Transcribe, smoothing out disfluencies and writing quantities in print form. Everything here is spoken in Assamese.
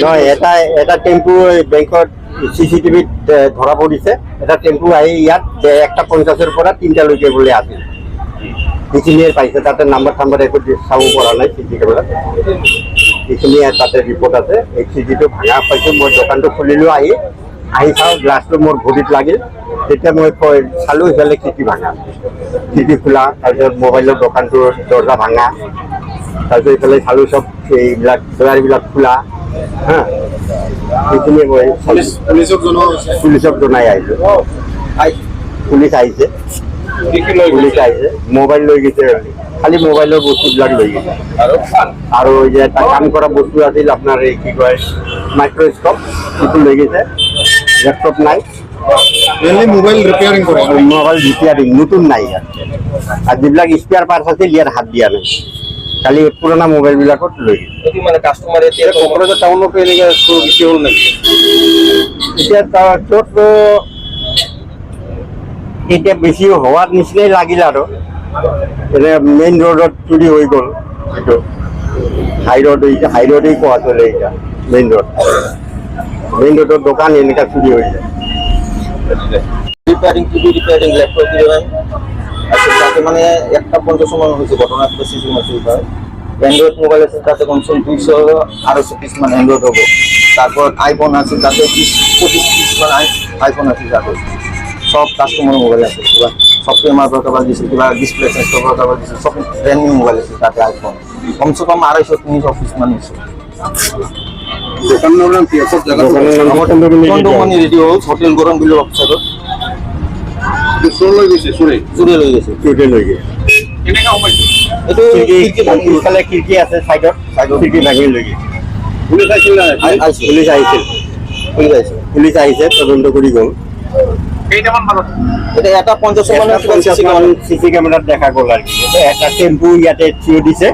নহয়, এটা টেম্পু বেংকত চিচিটিভিত ধৰা পৰিছে। এটা টেম্পু আহি ইয়াত 1:50-ৰ পৰা 3টালৈকে বোলে আছিল। সেইখিনিয়ে পাইছে, তাতে নাম্বাৰ চাম্বাৰ একো চাব পৰা নাই চিচি কেমেৰাত। এইখিনিয়ে তাতে ৰিপৰ্ট আছে। এই চিচিটো ভাঙা পাইছোঁ। মই দোকানটো খুলিলোঁ, আহি চাওঁ গ্লাছটো মোৰ ভৰিত লাগিল। তেতিয়া মই চালোঁ ইফালে খিৰিকী ভাঙা, খিৰিকী খোলা, তাৰপিছত মোবাইলৰ দোকানটোৰ দৰ্জা ভাঙা, তাৰপিছত ইফালে চালোঁ চব এইবিলাক ডয়াৰবিলাক খোলা। হা, সেইখিনিয়ে মই পুলিচক জনাই আহিছোঁ। পুলিচ আহিছে, মোবাইল লৈ গৈছে, খালি মোবাইলৰ বস্তুবিলাক লৈ গৈছে। আৰু যে এটা কাম কৰা বস্তু আছিল আপোনাৰ এই কি কয় মাইক্ৰস্কোপ, সেইটো লৈ গৈছে। লেপটপ নাই, মোবাইল ৰিপেয়াৰিং নতুন নাই ইয়াত। আৰু যিবিলাক স্পেয়াৰ পাৰ্টছ আছিল ইয়াত হাত দিয়া নাই, খালি পুৰণা মোবাইলবিলাকত লৈ গৈছে। মানে কাষ্টমাৰ এতিয়া কোকৰাঝাৰ টাউনতো এনেকৈ চোৰ বেছি হ'ল নেকি? এতিয়া চোৰটো এতিয়া বেছি হোৱাৰ নিচিনাই লাগিল আৰু এনে মেইন ৰোডত চুৰি হৈ গ'ল। এইটো হাই ৰোডেই কোৱা চলে এতিয়া। মেইন ৰোডৰ দোকান এনেকুৱা চুৰি হৈ যায়। Repairing TV repairing laptop repairing আচ্ছা তাতে মানে 1:50 সময় হয়েছে ঘটনা সিসি মেসেজ হয়। অ্যান্ড্রয়েড মোবাইল আছে তাতে কমসে কম 200-250 পিস মানে অ্যান্ড্রয়েড হবে। তারপর আইফোন আছে তাতে 20-25 পিস মানে আইফোন আছে তাতে সব কাস্টমার মোবাইল আছে। কিবা সফটওয়্যার মার্কেট আবার দিছে, কিবা ডিসপ্লে চেঞ্জ করবার আবার দিছে, সব ব্র্যান্ড নিউ মোবাইল আছে তাতে আইফোন কমসে কম 250-300 পিস মানে আছে। দোকানের নাম কি আছে? চন্দ্রমণি রেডিও হাউস, হোটেল গরম বিল অফিসার চোর লৈ গৈছে, চুরে লই গেছে। এইটো ইফালে খিৰিকী আছে চাইডত, খিৰিকী ভাঙি লৈ গৈছে। পুলিচ আহিছিল না? পুলিচ আহিছে, তদন্ত কৰি গ'ল। এটা 1:50 মানে চিচি কেমেৰাত দেখা গ'ল আৰু কি এটা টেম্পু ইয়াতে থিয় দিছে।